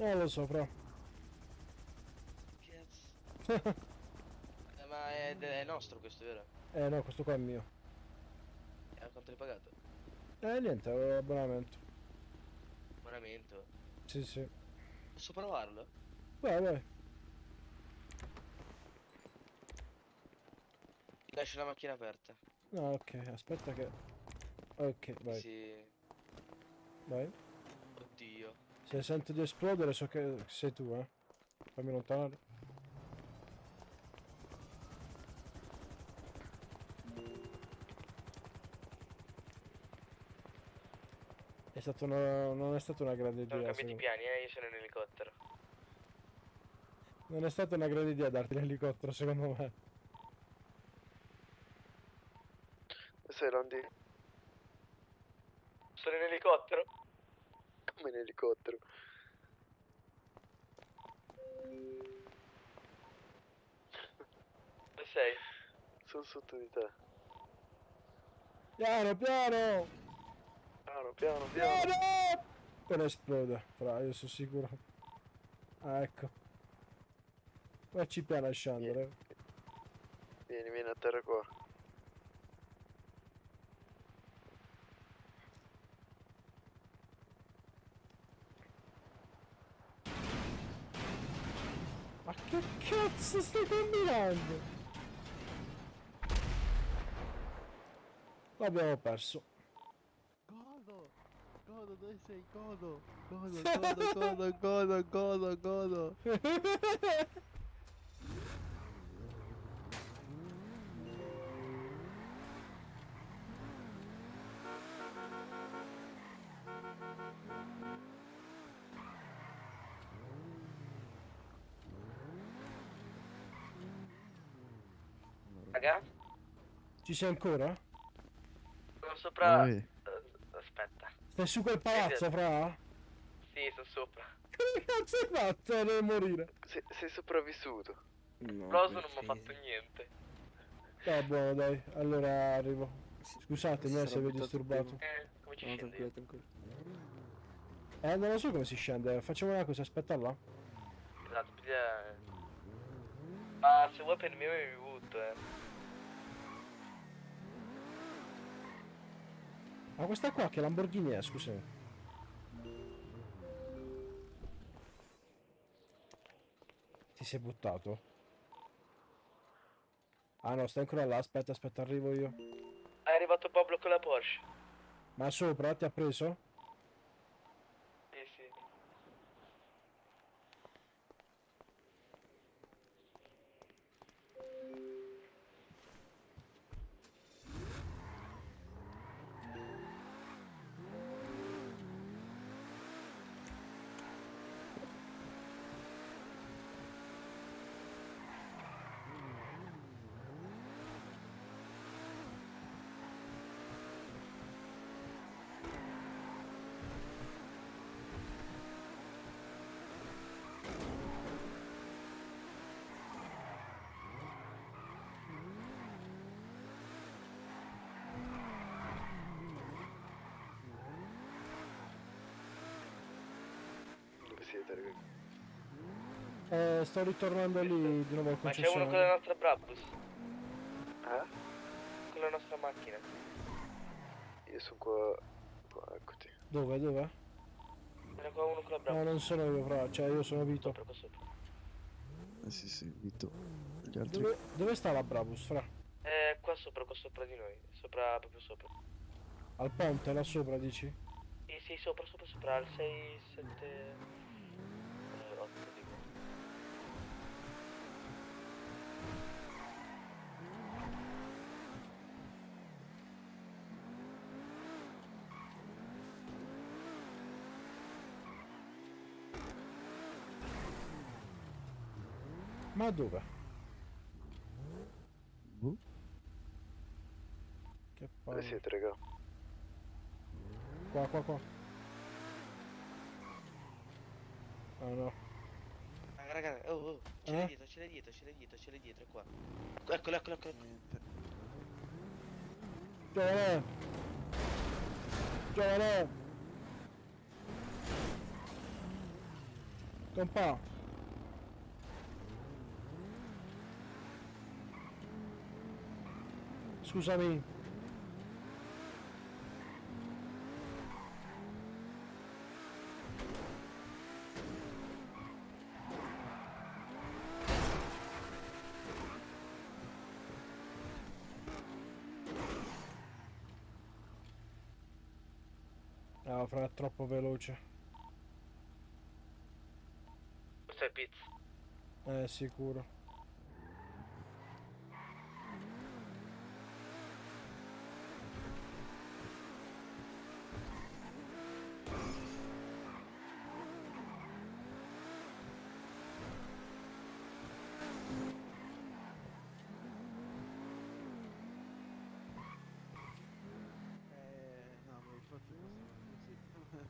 Lo so, però. Cazzo. Ma è nostro questo, vero? No, questo qua è mio. Quanto l'hai pagato? Niente, avevo l'abbonamento. Abbonamento. Sì, sì. Posso provarlo? Vai, vai. Lascio la macchina aperta. No, ok, aspetta che... Ok, vai, Così. vai. Oddio. Se sento di esplodere so che sei tu, eh. Fammi allontanare. È stata una... Non è stata una grande Sono idea, cambiati i secondo piani, io sono in elicottero. me. Non è stata una grande idea darti l'elicottero, secondo me. Sei Randy? Sono in elicottero? Come in elicottero? Dove sei? Sono sotto di te. Piano, piano! Piano, piano, piano. Piano! Non esplode, fra, io sono sicuro. Ah, ecco. Facci piano a Vieni, scendere. vieni a terra qua. Ma che cazzo stai combinando? L'abbiamo perso. Godo! Godo, dove sei? Godo! Godo, godo, godo, godo, godo, godo! Raga? Ci sei ancora? Sono sopra... Oi. Aspetta. Stai su quel palazzo, fra? Sì, sono sopra. Che cazzo hai fatto a non morire? Sei sopravvissuto. Roso non mi ha fatto niente. Buono, dai. Allora arrivo. Scusatemi se vi ho disturbato. Come ci No, scendi? tranquillo, tranquillo. Non lo so come si scende. Facciamo una cosa, aspetta là. Esatto, ma se vuoi per me mi butto, Ma questa qua che Lamborghini è, scusami. Ti sei buttato? Ah no, stai ancora là, aspetta, aspetta, arrivo io. È arrivato Pablo con la Porsche. Ma sopra ti ha preso? Sì, sì. Dove siete, raga? Sto ritornando lì di nuovo al Ma c'è uno con la concessionario. nostra Brabus. Eh? Con la nostra macchina. Io sono qua. Qua, eccoti. Dove, dove? Era qua uno con la No, Brabus. non sono io, fra, cioè io sono Vito. Sopra, qua sopra. Sì, sì, Vito. Gli altri... Dove sta la Brabus, fra? Qua sopra di noi. Sopra, proprio sopra. Al ponte, là sopra, dici? Sì, sì, sopra, sopra, sopra. Al 6, 7... 8, dico. Ma dove? Boh. Che Dove palle. siete, raga? Qua, qua, qua. Ah no. Raga, oh, ce l'hai dietro, ce l'hai dietro, ce l'hai dietro, ce l'hai dietro, è qua. Eccolo, eccolo, eccolo. Niente. Giovane! Giovane! Compà. Scusami. Ah, fra, è troppo veloce. Questo è pizza. Sicuro. No, ma infatti questo così.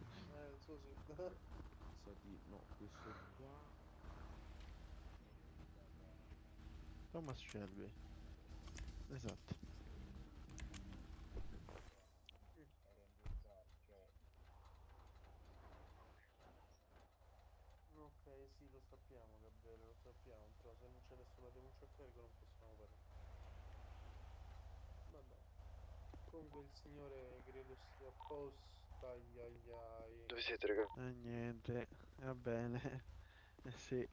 So sì. Sa di no, questo qua. Thomas Shelby. Esatto. Ok, sì, lo sappiamo, Gabriele, lo sappiamo, però se non c'è nessuna denuncia a carico non possiamo parlare. Vabbè. Comunque il signore credo stia a posto, ai ai ai. Dove siete, raga? Niente, va bene. Sì.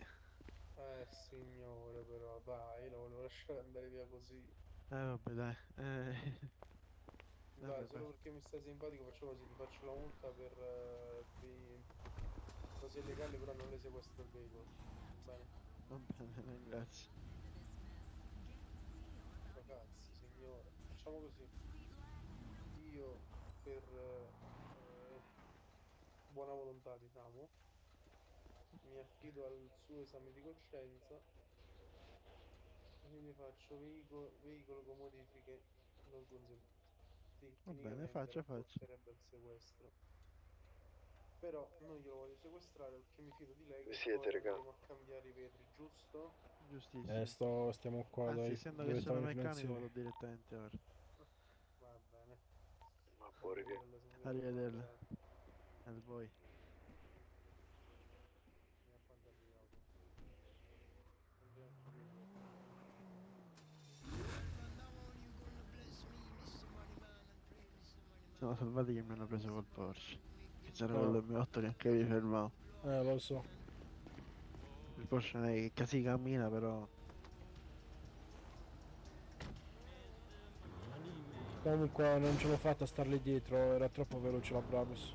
Signore, però dai, lo volevo lasciare andare via così. Vabbè, dai. Dai, Vabbè, solo vai. perché mi stai simpatico faccio così, ti faccio la multa per cose illegali, però non le sequestro il veicolo. Va bene? Va bene, grazie. Ragazzi, signore, facciamo così. Io per buona volontà, diciamo, mi affido al suo esame di coscienza e quindi faccio veicolo con modifiche non consentite. Va bene, Tecnicamente faccia. porterebbe al sequestro. Però non glielo voglio sequestrare perché mi fido di lei Dove che siete, poi raga? andremo a cambiare i vetri, giusto? Giustissimo. Stiamo qua, Anzi, dai. essendo che Dove sono stavano i meccanico, finanzieri? vado direttamente ora. Va bene. Ma pure che... Gabriele, se mi devo Arrivederla. fare A voi. mi affronta di auto. Andiamo a capire. Sono salvati che mi hanno preso col Porsche. Che c'era Ah, quello M8 che anche vi fermavo. lo so. Il Porsche non è che casi cammina, però. Comunque non ce l'ho fatta a starli dietro, era troppo veloce la Brabus.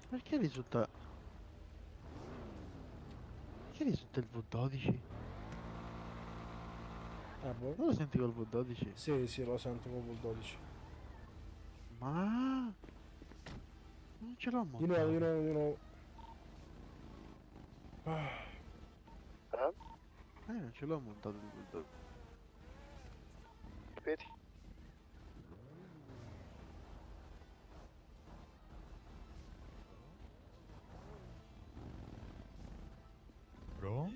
Perché risulta. Perché risulta il V12? Boh. Non lo senti col V12? Sì, sì, lo sento proprio il 12. Ma. Non ce l'ho Di nuovo, di montato. nuovo, di nuovo. Ah, Ah? Non ce l'ho montato il V12. Ripeti? Bro?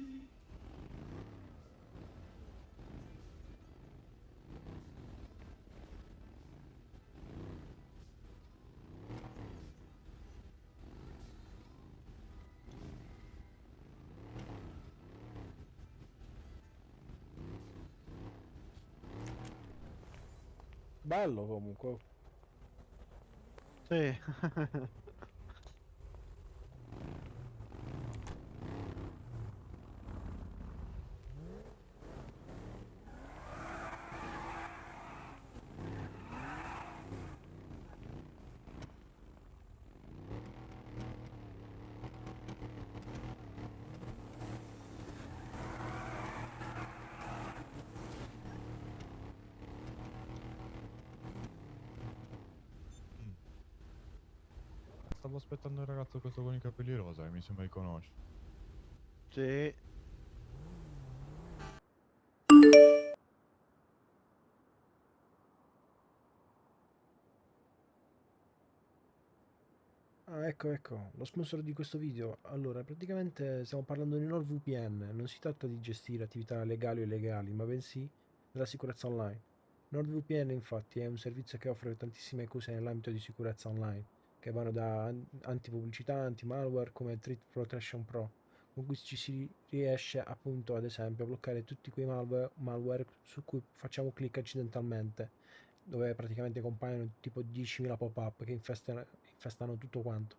bello comunque. Sì. Stavo aspettando il ragazzo questo con i capelli rosa che mi sembra di conoscere. Sì. Ah, ecco, ecco, lo sponsor di questo video. Allora, praticamente stiamo parlando di NordVPN. Non si tratta di gestire attività legali o illegali, ma bensì della sicurezza online. NordVPN, infatti, è un servizio che offre tantissime cose nell'ambito di sicurezza online. che vanno da anti-pubblicità, anti-malware come Threat Protection Pro, con cui ci si riesce appunto ad esempio a bloccare tutti quei malware su cui facciamo clic accidentalmente, dove praticamente compaiono tipo 10.000 pop-up che infestano tutto quanto,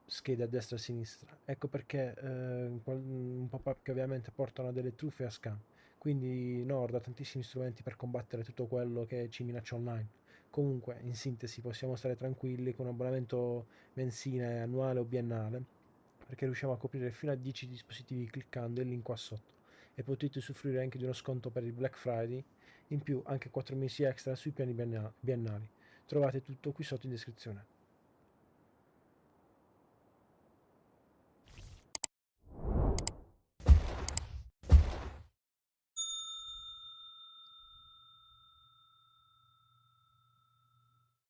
schede a destra e a sinistra. Ecco perché un pop-up che ovviamente portano a delle truffe e a scam. Quindi Nord ha tantissimi strumenti per combattere tutto quello che ci minaccia online. Comunque, in sintesi, possiamo stare tranquilli con un abbonamento mensile, annuale o biennale, perché riusciamo a coprire fino a 10 dispositivi cliccando il link qua sotto. E potete usufruire anche di uno sconto per il Black Friday, in più anche 4 mesi extra sui piani biennali. Trovate tutto qui sotto in descrizione.